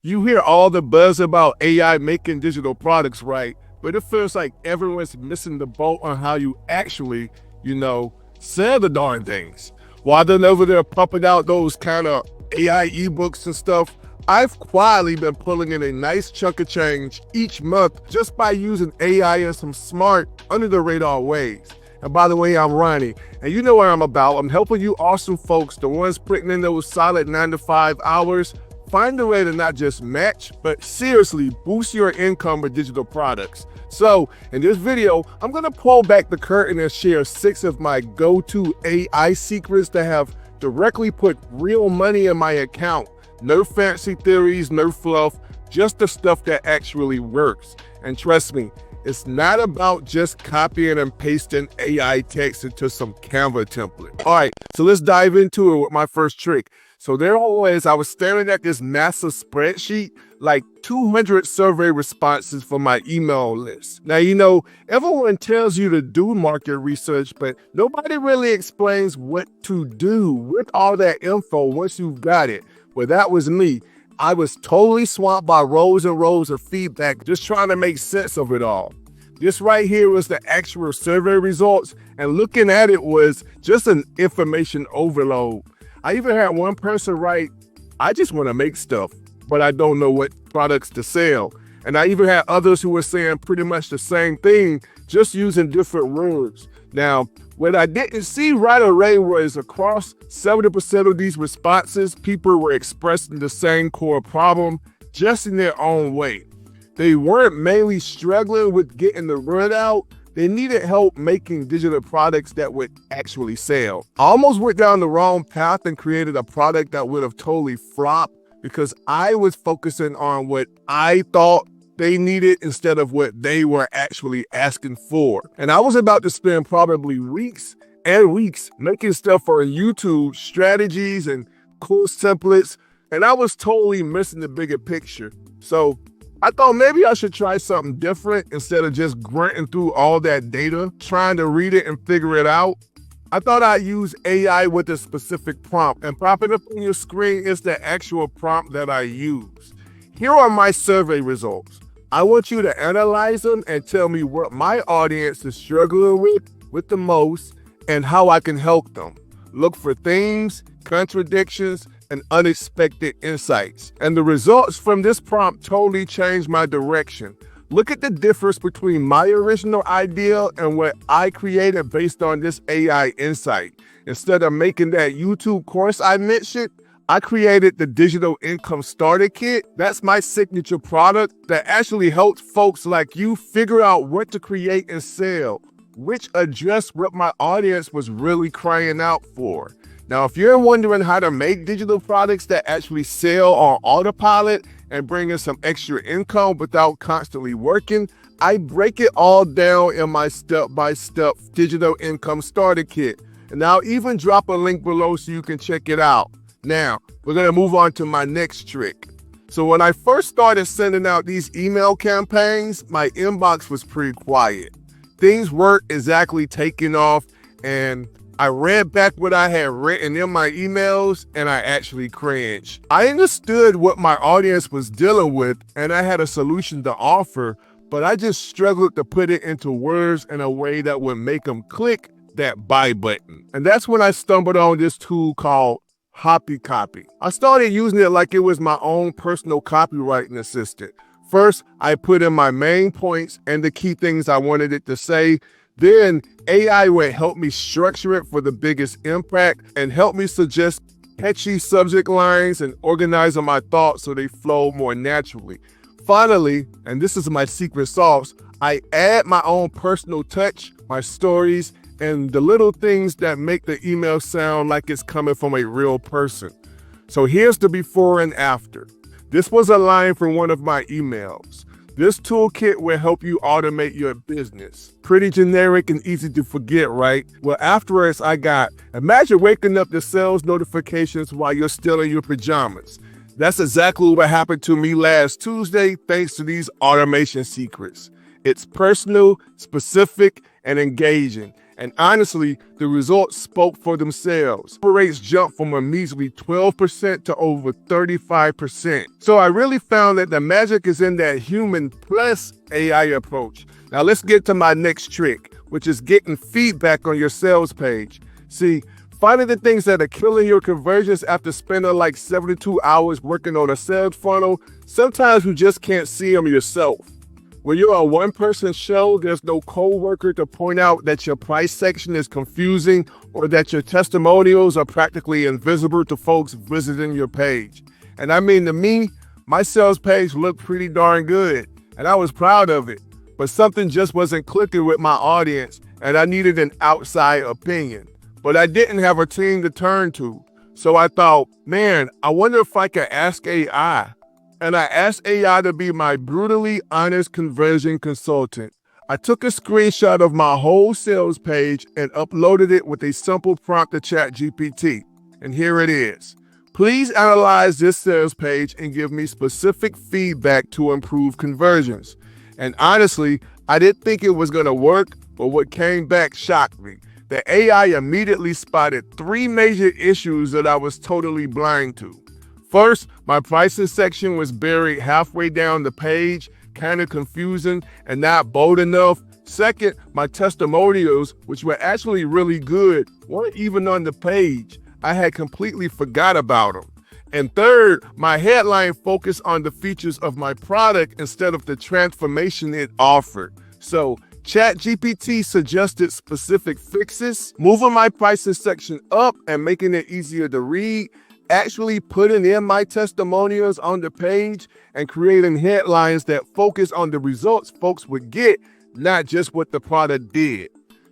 You hear all the buzz about AI making digital products, right? But it feels like everyone's missing the boat on how you actually, sell the darn things. While they're over there pumping out those kind of AI ebooks and stuff, I've quietly been pulling in a nice chunk of change each month just by using AI in some smart, under the radar ways. And by the way, I'm Ronnie, and you know what I'm about. I'm helping you awesome folks, the ones putting in those solid 9 to 5 hours, find a way to not just match, but seriously boost your income with digital products. So in this video, I'm gonna pull back the curtain and share 6 of my go-to AI secrets that have directly put real money in my account. No fancy theories, no fluff, just the stuff that actually works. And trust me, it's not about just copying and pasting AI text into some Canva template. All right, so let's dive into it with my first trick. So there always, I was staring at this massive spreadsheet, like 200 survey responses for my email list. Now, everyone tells you to do market research, but nobody really explains what to do with all that info once you've got it. Well, that was me. I was totally swamped by rows and rows of feedback, just trying to make sense of it all. This right here was the actual survey results, and looking at it was just an information overload. I even had one person write, I just want to make stuff, but I don't know what products to sell. And I even had others who were saying pretty much the same thing, just using different words. Now, what I didn't see right away was across 70% of these responses, people were expressing the same core problem, just in their own way. They weren't mainly struggling with getting the word out. They needed help making digital products that would actually sell. I almost went down the wrong path and created a product that would have totally flopped because I was focusing on what I thought they needed instead of what they were actually asking for. And I was about to spend probably weeks and weeks making stuff for YouTube, strategies and course templates, and I was totally missing the bigger picture. So I thought maybe I should try something different instead of just grunting through all that data, trying to read it and figure it out. I thought I'd use AI with a specific prompt, and popping up on your screen is the actual prompt that I use. Here are my survey results. I want you to analyze them and tell me what my audience is struggling with the most and how I can help them. Look for themes, contradictions, and unexpected insights. And the results from this prompt totally changed my direction. Look at the difference between my original idea and what I created based on this AI insight. Instead of making that YouTube course I mentioned, I created the Digital Income Starter Kit. That's my signature product that actually helps folks like you figure out what to create and sell, which addressed what my audience was really crying out for. Now, if you're wondering how to make digital products that actually sell on autopilot and bring in some extra income without constantly working, I break it all down in my step-by-step Digital Income Starter Kit. And I'll even drop a link below so you can check it out. Now, we're gonna move on to my next trick. So when I first started sending out these email campaigns, my inbox was pretty quiet. Things weren't exactly taking off, and I read back what I had written in my emails and I actually cringed. I understood what my audience was dealing with and I had a solution to offer, but I just struggled to put it into words in a way that would make them click that buy button. And that's when I stumbled on this tool called Hoppy Copy. I started using it like it was my own personal copywriting assistant. First, I put in my main points and the key things I wanted it to say. Then AI would help me structure it for the biggest impact and help me suggest catchy subject lines and organizing my thoughts so they flow more naturally. Finally, and this is my secret sauce, I add my own personal touch, my stories, and the little things that make the email sound like it's coming from a real person. So here's the before and after. This was a line from one of my emails. This toolkit will help you automate your business. Pretty generic and easy to forget, right? Well, afterwards, I got, imagine waking up to sales notifications while you're still in your pajamas. That's exactly what happened to me last Tuesday thanks to these automation secrets. It's personal, specific, and engaging. And honestly, the results spoke for themselves. Rates jumped from a measly 12% to over 35%. So I really found that the magic is in that human plus AI approach. Now let's get to my next trick, which is getting feedback on your sales page. See, finding the things that are killing your conversions after spending like 72 hours working on a sales funnel, sometimes you just can't see them yourself. When you're a one-person show, there's no coworker to point out that your price section is confusing or that your testimonials are practically invisible to folks visiting your page. And I mean, to me, my sales page looked pretty darn good, and I was proud of it. But something just wasn't clicking with my audience, and I needed an outside opinion. But I didn't have a team to turn to. So I thought, man, I wonder if I could ask AI. And I asked AI to be my brutally honest conversion consultant. I took a screenshot of my whole sales page and uploaded it with a simple prompt to ChatGPT. And here it is. Please analyze this sales page and give me specific feedback to improve conversions. And honestly, I didn't think it was going to work, but what came back shocked me. The AI immediately spotted 3 major issues that I was totally blind to. First, my pricing section was buried halfway down the page, kind of confusing and not bold enough. Second, my testimonials, which were actually really good, weren't even on the page. I had completely forgot about them. And third, my headline focused on the features of my product instead of the transformation it offered. So ChatGPT suggested specific fixes, moving my pricing section up and making it easier to read, actually putting in my testimonials on the page, and creating headlines that focus on the results folks would get, not just what the product did.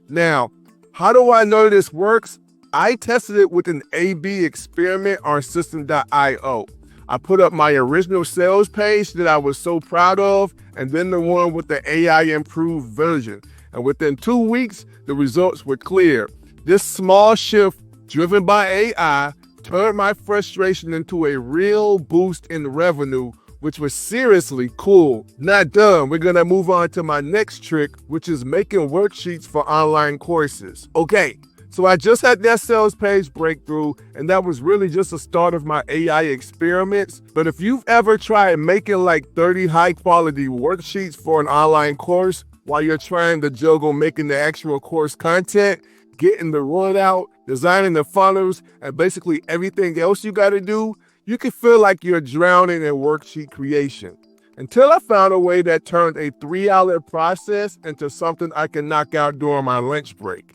Now, how do I know this works? I tested it with an A/B experiment on system.io. I put up my original sales page that I was so proud of, and then the one with the AI improved version. And within 2 weeks, the results were clear. This small shift, driven by AI, turned my frustration into a real boost in revenue, which was seriously cool. Not done. We're gonna move on to my next trick, which is making worksheets for online courses. Okay, so I just had that sales page breakthrough, and that was really just the start of my AI experiments. But if you've ever tried making like 30 high quality worksheets for an online course while you're trying to juggle making the actual course content, getting the runout, designing the funnels, and basically everything else you gotta do, you can feel like you're drowning in worksheet creation. Until I found a way that turned a 3-hour process into something I can knock out during my lunch break.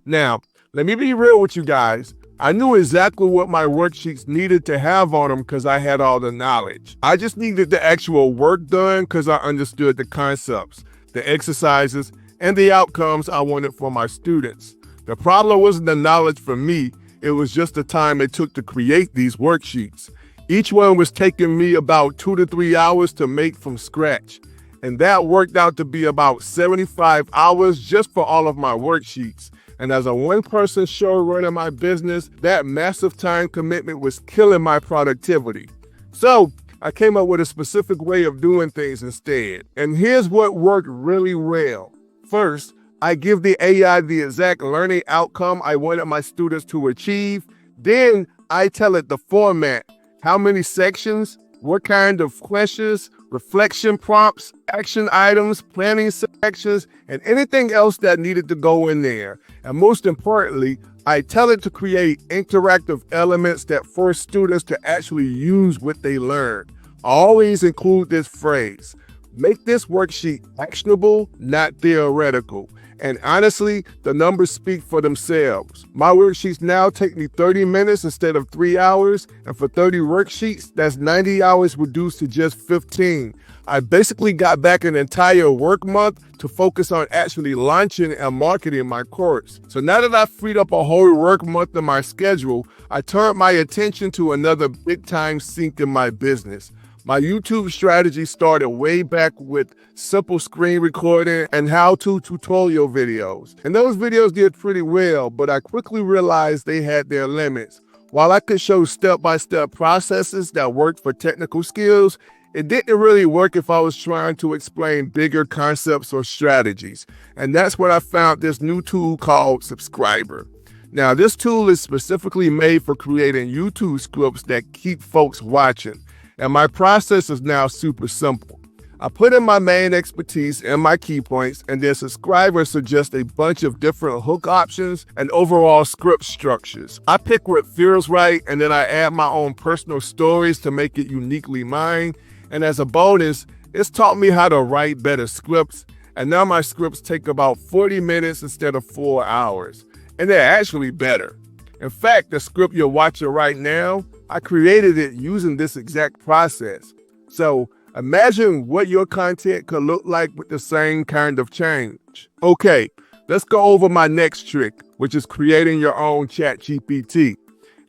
Now, let me be real with you guys. I knew exactly what my worksheets needed to have on them because I had all the knowledge. I just needed the actual work done because I understood the concepts, the exercises, and the outcomes I wanted for my students. The problem wasn't the knowledge for me, it was just the time it took to create these worksheets. Each one was taking me about 2 to 3 hours to make from scratch. And that worked out to be about 75 hours just for all of my worksheets. And as a one-person show running my business, that massive time commitment was killing my productivity. So I came up with a specific way of doing things instead. And here's what worked really well. First, I give the AI the exact learning outcome I wanted my students to achieve. Then I tell it the format, how many sections, what kind of questions, reflection prompts, action items, planning sections, and anything else that needed to go in there. And most importantly, I tell it to create interactive elements that force students to actually use what they learned. I always include this phrase, make this worksheet actionable, not theoretical. And honestly, the numbers speak for themselves. My worksheets now take me 30 minutes instead of 3 hours. And for 30 worksheets, that's 90 hours reduced to just 15. I basically got back an entire work month to focus on actually launching and marketing my course. So now that I've freed up a whole work month in my schedule, I turned my attention to another big time sink in my business. My YouTube strategy started way back with simple screen recording and how-to tutorial videos. And those videos did pretty well, but I quickly realized they had their limits. While I could show step-by-step processes that worked for technical skills, It didn't really work if I was trying to explain bigger concepts or strategies. And that's when I found this new tool called Subscriber. Now, this tool is specifically made for creating YouTube scripts that keep folks watching. And my process is now super simple. I put in my main expertise and my key points, and then Subscriber suggests a bunch of different hook options and overall script structures. I pick what feels right, and then I add my own personal stories to make it uniquely mine. And as a bonus, it's taught me how to write better scripts, and now my scripts take about 40 minutes instead of 4 hours. And they're actually better. In fact, the script you're watching right now, I created it using this exact process. So imagine what your content could look like with the same kind of change. Okay, let's go over my next trick, which is creating your own ChatGPT.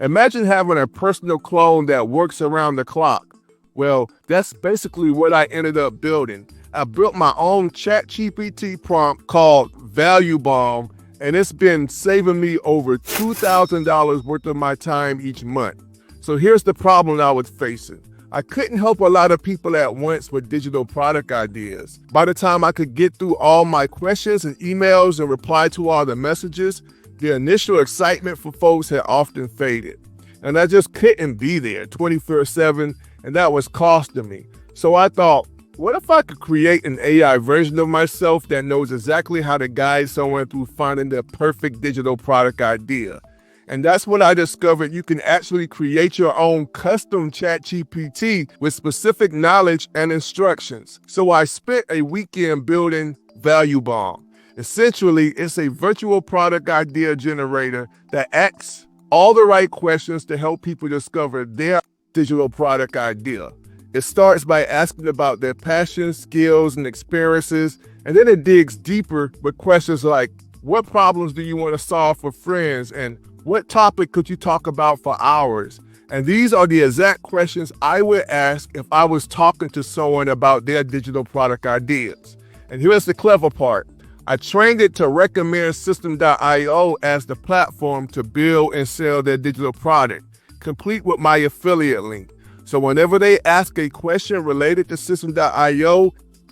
Imagine having a personal clone that works around the clock. Well, that's basically what I ended up building. I built my own ChatGPT prompt called Value Bomb, and it's been saving me over $2,000 worth of my time each month. So here's the problem I was facing. I couldn't help a lot of people at once with digital product ideas. By the time I could get through all my questions and emails and reply to all the messages, the initial excitement for folks had often faded. And I just couldn't be there 24/7, and that was costing me. So I thought, what if I could create an AI version of myself that knows exactly how to guide someone through finding their perfect digital product idea? And that's when I discovered you can actually create your own custom ChatGPT with specific knowledge and instructions. So I spent a weekend building Value Bomb. Essentially, it's a virtual product idea generator that asks all the right questions to help people discover their digital product idea. It starts by asking about their passions, skills, and experiences, and then it digs deeper with questions like, what problems do you want to solve for friends, and what topic could you talk about for hours? And these are the exact questions I would ask if I was talking to someone about their digital product ideas. And here's the clever part. I trained it to recommend System.io as the platform to build and sell their digital product, complete with my affiliate link. So whenever they ask a question related to System.io,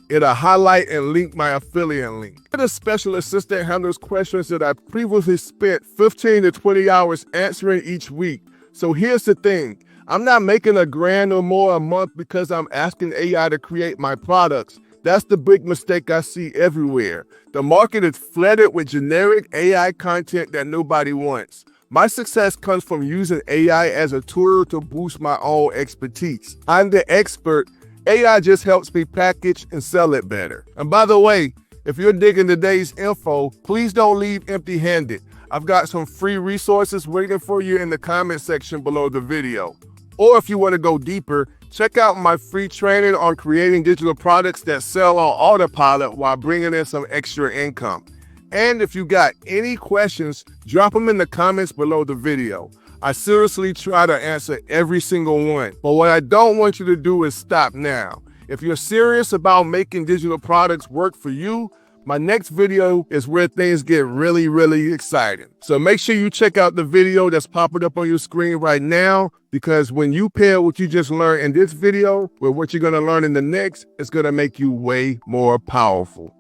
it'll highlight and link my affiliate link. The special assistant handles questions that I previously spent 15 to 20 hours answering each week. So here's the thing. I'm not making $1,000 or more a month because I'm asking AI to create my products. That's the big mistake I see everywhere. The market is flooded with generic AI content that nobody wants. My success comes from using AI as a tool to boost my own expertise. I'm the expert. AI just helps me package and sell it better. And by the way, if you're digging today's info, please don't leave empty-handed. I've got some free resources waiting for you in the comment section below the video. Or if you want to go deeper, check out my free training on creating digital products that sell on autopilot while bringing in some extra income. And if you got any questions, drop them in the comments below the video. I seriously try to answer every single one. But what I don't want you to do is stop now. If you're serious about making digital products work for you, my next video is where things get really, really exciting. So make sure you check out the video that's popping up on your screen right now, because when you pair what you just learned in this video with what you're gonna learn in the next, it's gonna make you way more powerful.